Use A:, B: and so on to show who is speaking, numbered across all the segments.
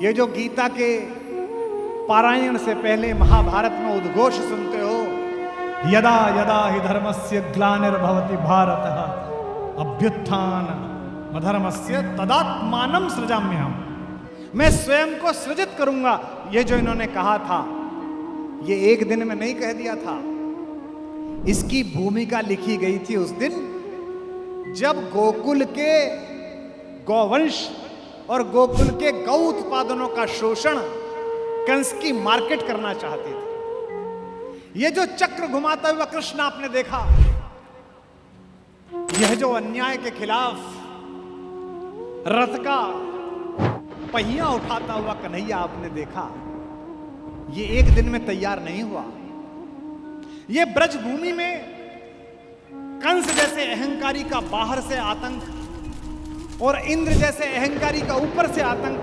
A: ये जो गीता के पारायण से पहले महाभारत में उद्घोष सुनते हो, यदा यदा हि धर्मस्य ग्लानिर्भवति भारतः अभ्युत्थान अधर्मस्य तदात्मानं सृजाम्यहम्, मैं स्वयं को सृजित करूंगा। ये जो इन्होंने कहा था, ये एक दिन में नहीं कह दिया था। इसकी भूमिका लिखी गई थी उस दिन जब गोकुल के गौवंश और गोकुल के गौ उत्पादनों का शोषण कंस की मार्केट करना चाहते थे। ये जो चक्र घुमाता हुआ कृष्ण आपने देखा, यह जो अन्याय के खिलाफ रथ का पहिया उठाता हुआ कन्हैया आपने देखा, ये एक दिन में तैयार नहीं हुआ। ये ब्रज भूमि में कंस जैसे अहंकारी का बाहर से आतंक और इंद्र जैसे अहंकारी का ऊपर से आतंक,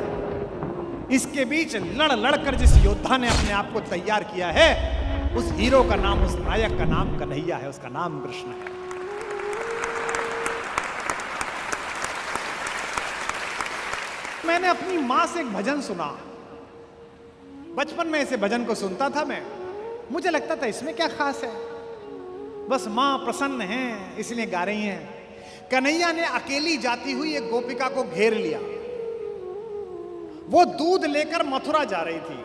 A: इसके बीच लड़ लड़कर जिस योद्धा ने अपने आप को तैयार किया है, उस हीरो का नाम, उस नायक का नाम कन्हैया है, उसका नाम कृष्ण है। मैंने अपनी मां से एक भजन सुना, बचपन में ऐसे भजन को सुनता था मैं, मुझे लगता था इसमें क्या खास है, बस मां प्रसन्न है इसलिए गा रही हैं। कन्हैया ने अकेली जाती हुई एक गोपिका को घेर लिया। वो दूध लेकर मथुरा जा रही थी।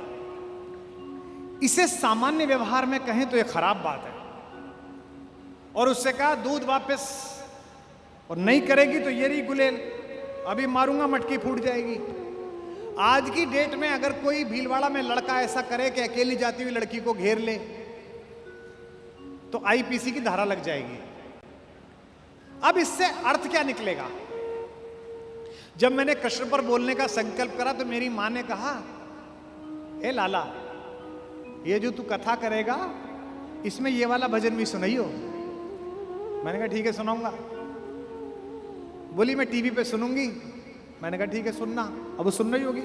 A: इसे सामान्य व्यवहार में कहें तो यह खराब बात है, और उससे कहा दूध वापस, और नहीं करेगी तो ये रही गुलेल, अभी मारूंगा मटकी फूट जाएगी। आज की डेट में अगर कोई भीलवाड़ा में लड़का ऐसा करे कि अकेली जाती हुई लड़की को घेर ले, तो आईपीसी की धारा लग जाएगी। अब इससे अर्थ क्या निकलेगा? जब मैंने कृष्ण पर बोलने का संकल्प करा तो मेरी मां ने कहा, ए लाला, ये जो तू कथा करेगा इसमें ये वाला भजन भी सुनाइयो। मैंने कहा ठीक है सुनाऊंगा। बोली मैं टीवी पे सुनूंगी। मैंने कहा ठीक है सुनना। अब वो सुन रही होगी।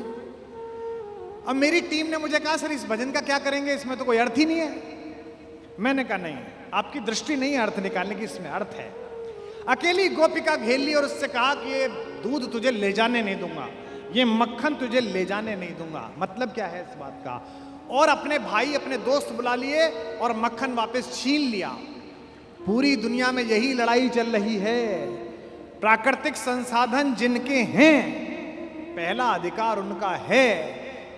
A: अब मेरी टीम ने मुझे कहा सर इस भजन का क्या करेंगे, इसमें तो कोई अर्थ ही नहीं है। मैंने कहा नहीं, आपकी दृष्टि नहीं है अर्थ निकालने की, इसमें अर्थ है। अकेली गोपिका घेर ली और उससे कहा कि ये दूध तुझे ले जाने नहीं दूंगा, ये मक्खन तुझे ले जाने नहीं दूंगा। मतलब क्या है इस बात का? और अपने भाई अपने दोस्त बुला लिए और मक्खन वापस छीन लिया। पूरी दुनिया में यही लड़ाई चल रही है। प्राकृतिक संसाधन जिनके हैं, पहला अधिकार उनका है।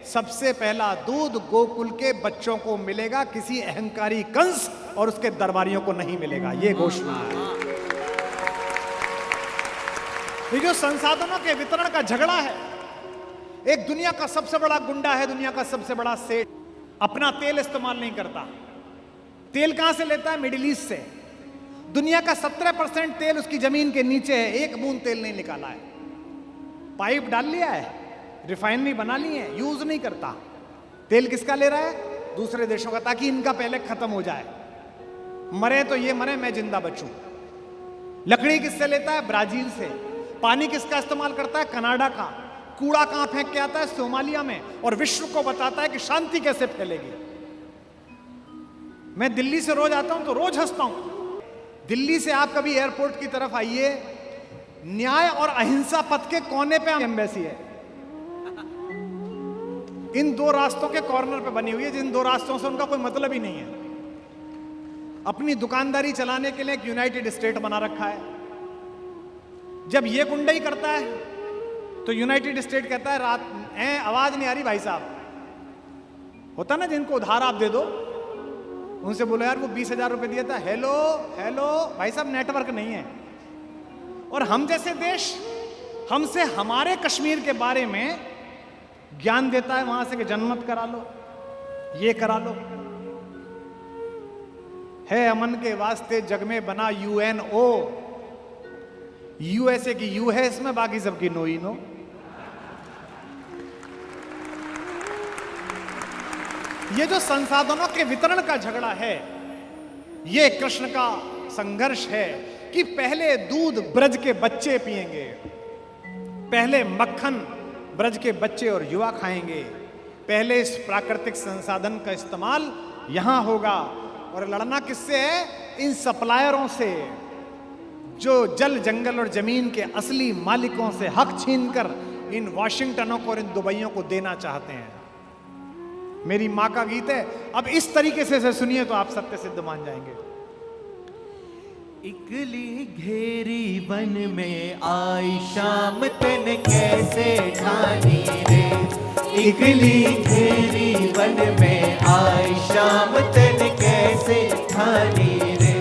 A: सबसे पहला दूध गोकुल के बच्चों को मिलेगा, किसी अहंकारी कंस और उसके दरबारियों को नहीं मिलेगा। ये घोषणा है। ये जो संसाधनों के वितरण का झगड़ा है, एक दुनिया का सबसे बड़ा गुंडा है, दुनिया का सबसे बड़ा सेठ, अपना तेल इस्तेमाल नहीं करता। तेल कहां से लेता है? मिडिल ईस्ट से। दुनिया का 17% तेल उसकी जमीन के नीचे है, एक बूंद तेल नहीं निकाला है। पाइप डाल लिया है, रिफाइनरी बना ली है, यूज नहीं करता। तेल किसका ले रहा है? दूसरे देशों का, ताकि इनका पहले खत्म हो जाए। मरे तो ये मरे, मैं जिंदा बचूं। लकड़ी किससे लेता है? ब्राजील से। पानी किसका इस्तेमाल करता है? कनाडा का। कूड़ा कहां फेंक के आता है? सोमालिया में। और विश्व को बताता है कि शांति कैसे फैलेगी। मैं दिल्ली से रोज आता हूं तो रोज हंसता हूं। दिल्ली से आप कभी एयरपोर्ट की तरफ आइए, न्याय और अहिंसा पथ के कोने पे एम्बेसी है। इन दो रास्तों के कॉर्नर पे बनी हुई है, जिन दो रास्तों से उनका कोई मतलब ही नहीं है। अपनी दुकानदारी चलाने के लिए एक यूनाइटेड स्टेट बना रखा है। जब ये गुंडाई करता है तो यूनाइटेड स्टेट कहता है रात आवाज नहीं आ रही भाई साहब। होता ना जिनको उधार आप दे दो, उनसे बोलो यार वो 20,000 रुपए दिया था, हेलो हेलो भाई साहब नेटवर्क नहीं है। और हम जैसे देश हमसे हमारे कश्मीर के बारे में ज्ञान देता है वहां से कि जनमत करा लो, ये करा लो। है अमन के वास्ते जग में बना UNO। USA की यू है इसमें, बाकी सबकी नो ही नो। ये जो संसाधनों के वितरण का झगड़ा है, ये कृष्ण का संघर्ष है कि पहले दूध ब्रज के बच्चे पिएंगे, पहले मक्खन ब्रज के बच्चे और युवा खाएंगे, पहले इस प्राकृतिक संसाधन का इस्तेमाल यहां होगा। और लड़ना किससे है? इन सप्लायरों से, जो जल जंगल और जमीन के असली मालिकों से हक छीनकर इन वाशिंगटनों को और इन दुबइयों को देना चाहते हैं। मेरी मां का गीत है, अब इस तरीके से सुनिए तो आप सत्य सिद्ध मान जाएंगे।
B: इकली घेरी वन में आई शाम तन कैसे ठानी रे, इकली घेरी वन में आई शाम तन कैसे ठानी रे,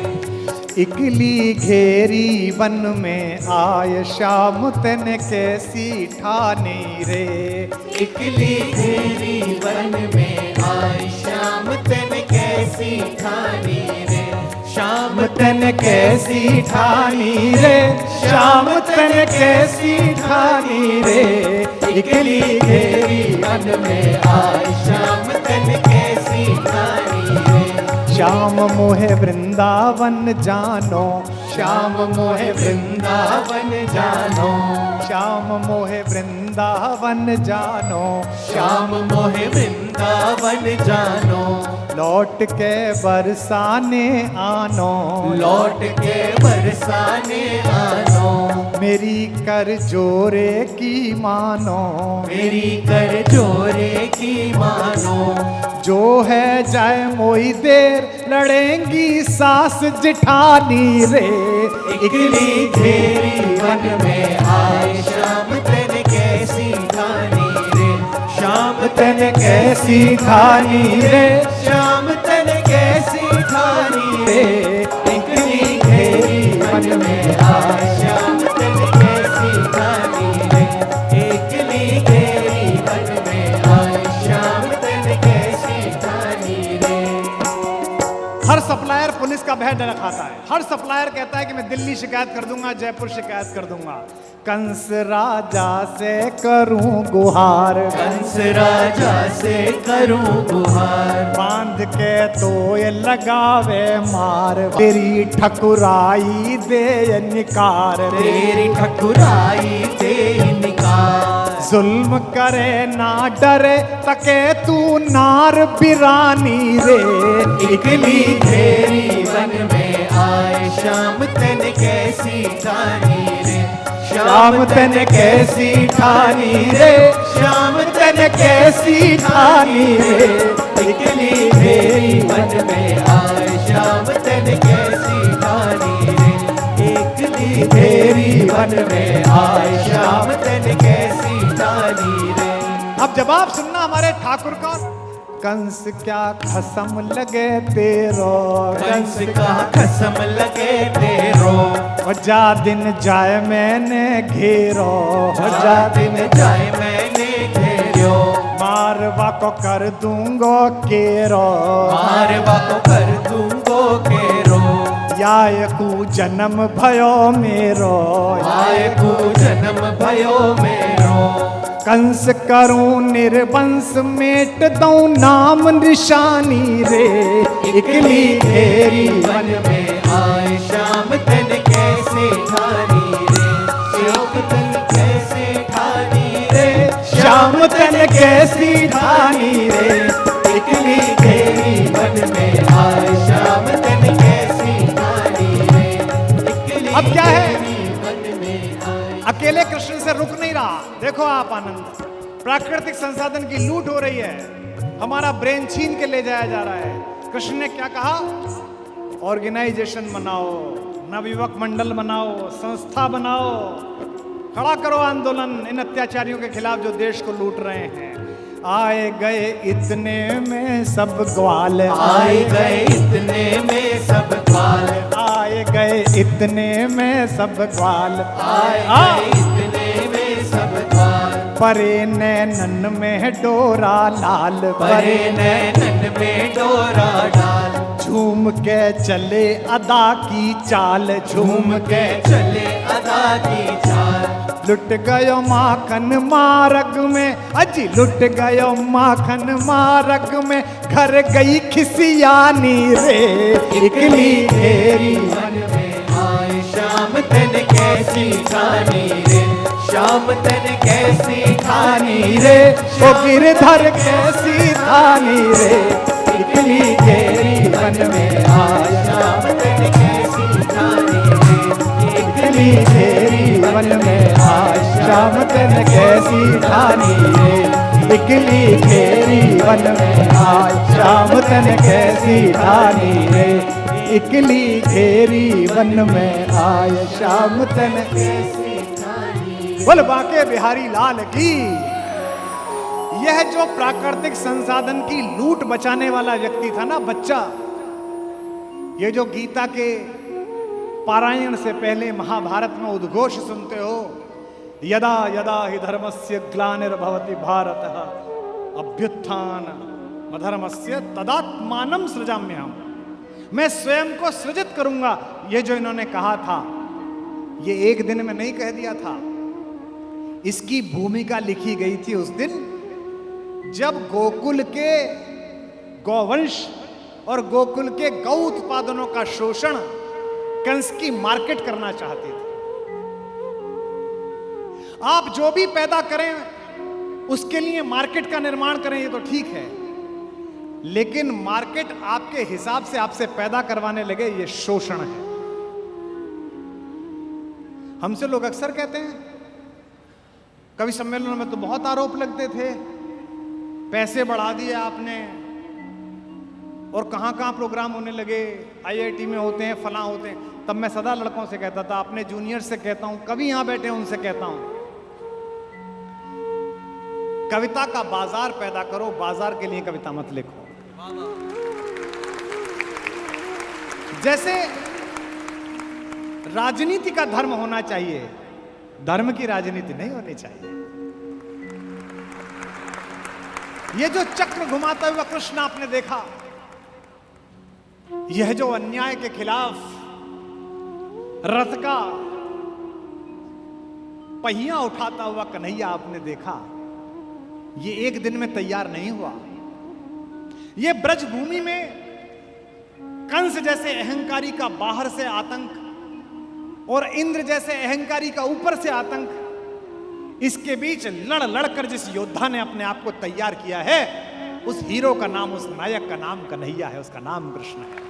A: इकली घेरी वन में आय शाम तन कैसी ठानी रे,
B: इकली घेरी वन में आई शाम तन कैसी ठानी रे, शाम
A: तन कैसी ठानी रे, शाम तन कैसी ठानी रे,
B: इकली घेरी वन में आई शाम तन कैसी ठानी रे,
A: श्याम मोहे वृंदावन जानो, श्याम मोहे
B: वृंदावन जानो,
A: श्याम मोहे वृंदावन जानो,
B: श्याम मोहे वृंदावन जानो,
A: लौट के बरसाने आनो,
B: लौट के बरसाने आनो,
A: मेरी कर जोरे की मानो,
B: मेरी कर जोरे की मानो,
A: जो है जाए मोई देर लड़ेंगी सास जिठानी रे,
B: इकली घेरी वन में आए शाम तन कैसी ठानी रे, शाम
A: तन कैसी ठानी रे,
B: शाम तन कैसी ठानी रे, इकली घेरी वन में आए शाम तन कैसी ठानी रे, इकली घेरी वन में आए शाम तन कैसी ठानी रे।
A: हर सप्लायर पुलिस का भय डर खाता है, हर सप्लायर कहता है कि मैं दिल्ली शिकायत कर दूंगा, जयपुर शिकायत कर दूंगा। कंस राजा से करूं गुहार,
B: कंस राजा से करूं गुहार,
A: बांध के तो ये लगावे मार, तेरी ठकुराई दे निकार,
B: तेरी ठकुराई दे निकार,
A: जुल्म करे ना डरे तके तू नार बिरानी रे,
B: इकली घेरी वन में आए शाम तन कैसी ठानी रे,
A: शाम तन कैसी ठानी रे,
B: शाम
A: तन कैसी ठानी रे,
B: इकली घेरी वन में आए शाम तन कैसी ठानी रे, इकली घेरी वन में आए शाम तन कैसी ठानी रे।
A: अब जवाब सुनना हमारे ठाकुर का। कंस क्या खसम लगे तेरो,
B: कंस का कसम लगे तेरो,
A: और जा दिन जाए मैंने घेरो,
B: जा दिन जाए मैंने घेरो,
A: मारवा को कर दूंगो केरो,
B: मारवा को कर दूंगो केरो,
A: यायकू जन्म भयो मेरो,
B: आए को जन्म भयो मेरो,
A: कंस करूं निर्वंश मेट दऊं नाम निशानी रे,
B: इकली घेरी वन में आए शाम तन कैसे ठानी रे, शाम तन कैसे ठानी रे,
A: श्याम तन कैसी ठानी रे,
B: इकली घेरी वन में आए शाम तन कैसी ठानी रे, इकली
A: अब क्या है?
B: घेरी वन में आए।
A: अकेले कृष्ण से रुक नहीं रहा। देखो आप आनंद, प्राकृतिक संसाधन की लूट हो रही है, हमारा ब्रेन छीन के ले जाया जा रहा है। कृष्ण ने क्या कहा? ऑर्गेनाइजेशन बनाओ, नवयुवक मंडल बनाओ, संस्था बनाओ, खड़ा करो आंदोलन इन अत्याचारियों के खिलाफ जो देश को लूट रहे हैं। आए गए इतने में सब ग्वाल,
B: आए गए इतने में सब ग्वाल,
A: आए गए इतने में सब ग्वाल,
B: आए गए इतने में सब ग्वाल,
A: परे नैनन में डोरा लाल,
B: परे नैनन में डोरा डाल,
A: झूम के चले अदा की चाल,
B: झूम के चले अदा की चाल,
A: लुट गयो माखन मारग में, अजी लुट गयो माखन मारग में, घर गई खिसियानी रे,
B: इकली घेरी वन में आए शाम तन कैसी ठानी रे, शाम तन कैसी ठानी रे,
A: ओ गिरधर कैसी ठानी रे,
B: इकली घेरी वन में आए शाम तन कैसी ठानी रे, इकली घेरी वन में आए श्याम तन कैसी ठानी रे, इकली घेरी वन में आय श्याम तन कैसी ठानी रे, इकली घेरी वन में आय श्याम तन कैसी ठानी।
A: बोल बाके बिहारी लाल की। यह जो प्राकृतिक संसाधन की लूट बचाने वाला व्यक्ति था ना, बच्चा, ये जो गीता के पारायण से पहले महाभारत में उद्घोष सुनते हो, यदा यदा हि धर्मस्य ग्लानिर्भवति भारतः अभ्युत्थान अधर्मस्य तदात्मानं सृजाम्यहम्, मैं स्वयं को सृजित करूंगा। ये जो इन्होंने कहा था, ये एक दिन में नहीं कह दिया था। इसकी भूमिका लिखी गई थी उस दिन जब गोकुल के गौवंश और गोकुल के गौ उत्पादनों का शोषण कंस की मार्केट करना चाहते थे। आप जो भी पैदा करें उसके लिए मार्केट का निर्माण करें, ये तो ठीक है, लेकिन मार्केट आपके हिसाब से आपसे पैदा करवाने लगे, ये शोषण है। हमसे लोग अक्सर कहते हैं, कवि सम्मेलनों में तो बहुत आरोप लगते थे, पैसे बढ़ा दिए आपने और कहां कहां प्रोग्राम होने लगे, आईआईटी में होते हैं, फलां होते हैं। तब मैं सदा लड़कों से कहता था, अपने जूनियर से कहता हूं, कभी यहां बैठे उनसे कहता हूं, कविता का बाजार पैदा करो, बाजार के लिए कविता मत लिखो। जैसे राजनीति का धर्म होना चाहिए, धर्म की राजनीति नहीं होनी चाहिए। ये जो चक्र घुमाता हुआ कृष्ण आपने देखा, यह जो अन्याय के खिलाफ रथ का पहिया उठाता हुआ कन्हैया आपने देखा, ये एक दिन में तैयार नहीं हुआ। ये ब्रजभूमि में कंस जैसे अहंकारी का बाहर से आतंक और इंद्र जैसे अहंकारी का ऊपर से आतंक, इसके बीच लड़ लड़कर जिस योद्धा ने अपने आप को तैयार किया है, उस हीरो का नाम, उस नायक का नाम कन्हैया है, उसका नाम कृष्ण है।